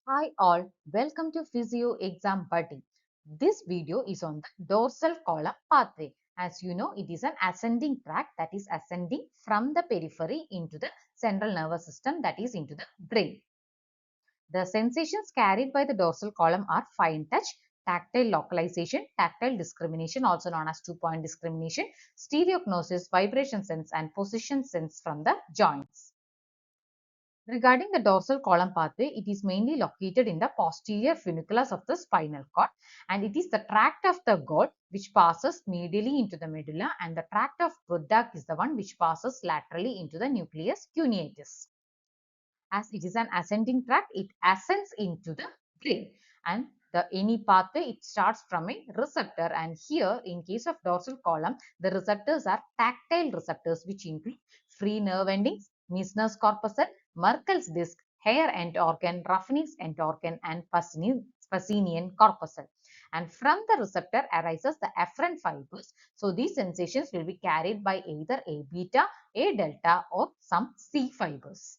Hi all, welcome to Physio Exam Buddy. This video is on the dorsal column pathway. As you know, it is an ascending tract that is ascending from the periphery into the central nervous system, that is into the brain. The sensations carried by the dorsal column are fine touch, tactile localization, tactile discrimination, also known as two-point discrimination, stereognosis, vibration sense, and position sense from the joints. Regarding the dorsal column pathway, it is mainly located in the posterior funiculus of the spinal cord, and it is the tract of the gourd which passes medially into the medulla, and the tract of Burdak is the one which passes laterally into the nucleus cuneatus. As it is an ascending tract, it ascends into the brain, and any pathway, it starts from a receptor, and here in case of dorsal column, the receptors are tactile receptors which include free nerve endings, Meissner's corpuscle, Merkel's disc, hair end organ, Ruffini's end organ, and Pacinian corpuscle. And from the receptor arises the afferent fibers. So these sensations will be carried by either A beta, A delta, or some C fibers.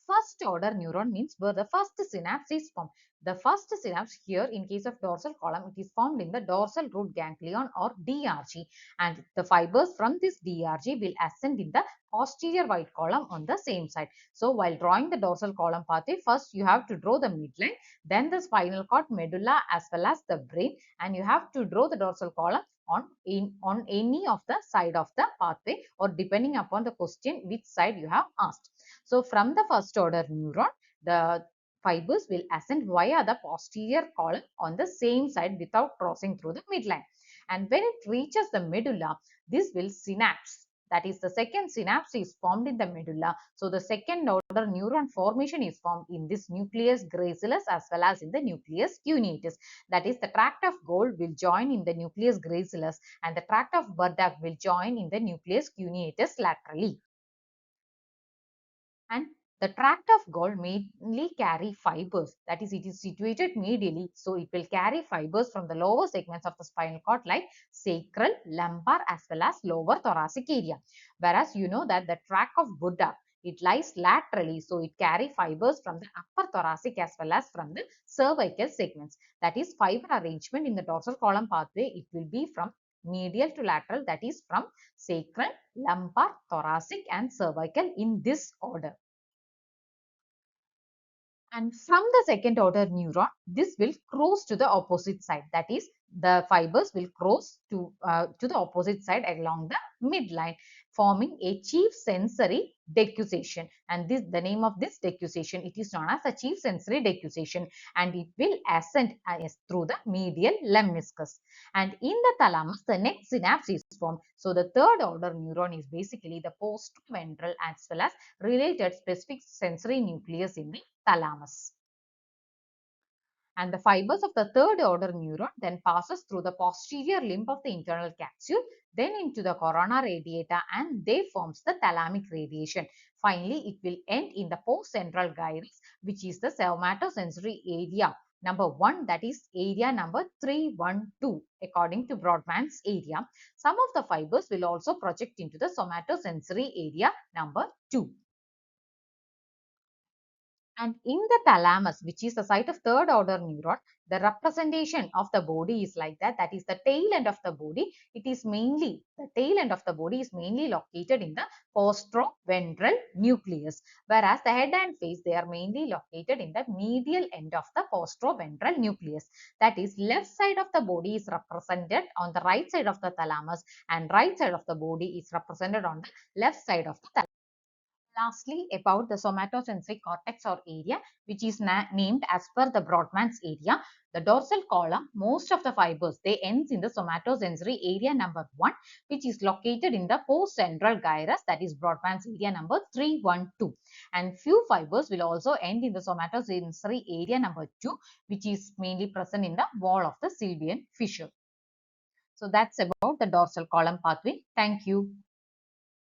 First order neuron means where the first synapse is formed. The first synapse here in case of dorsal column, it is formed in the dorsal root ganglion or DRG, and the fibers from this DRG will ascend in the posterior white column on the same side. So while drawing the dorsal column pathway, first you have to draw the midline, then the spinal cord, medulla, as well as the brain, and you have to draw the dorsal column on any of the side of the pathway, or depending upon the question which side you have asked. So from the first order neuron, the fibers will ascend via the posterior column on the same side without crossing through the midline. And when it reaches the medulla, this will synapse. That is, the second synapse is formed in the medulla. So the second order neuron formation is formed in this nucleus gracilis as well as in the nucleus cuneatus. That is, the tract of gold will join in the nucleus gracilis, and the tract of Burdak will join in the nucleus cuneatus laterally. And the tract of gold mainly carry fibers, that is, it is situated medially, so it will carry fibers from the lower segments of the spinal cord like sacral, lumbar, as well as lower thoracic area. Whereas you know that the tract of Buddha, it lies laterally, so it carry fibers from the upper thoracic as well as from the cervical segments. That is, fiber arrangement in the dorsal column pathway, it will be from medial to lateral, that is from sacral, lumbar, thoracic, and cervical in this order. And from the second order neuron, this will cross to the opposite side. That is, the fibers will cross to the opposite side along the midline, forming a chief sensory decussation. And this, the name of this decussation, it is known as a chief sensory decussation, and it will ascend through the medial lemniscus. And in the thalamus, the next synapse is formed. So the third order neuron is basically the postventral as well as related specific sensory nucleus in the thalamus. And the fibers of the third order neuron then passes through the posterior limb of the internal capsule, then into the corona radiata, and they forms the thalamic radiation. Finally, it will end in the postcentral gyrus, which is the somatosensory area number 1, that is area number 312 according to Brodmann's area. Some of the fibers will also project into the somatosensory area number 2. And in the thalamus, which is the site of third order neuron, the representation of the body is like that. That is the tail end of the body. The tail end of the body is mainly located in the postroventral nucleus, whereas the head and face, they are mainly located in the medial end of the postroventral nucleus. That is, left side of the body is represented on the right side of the thalamus, and right side of the body is represented on the left side of the thalamus. Lastly, about the somatosensory cortex or area, which is named as per the Brodmann's area, the dorsal column, most of the fibers, they ends in the somatosensory area number 1, which is located in the postcentral gyrus, that is Brodmann's area number 312. And few fibers will also end in the somatosensory area number 2, which is mainly present in the wall of the sylvian fissure. So that's about the dorsal column pathway. Thank you.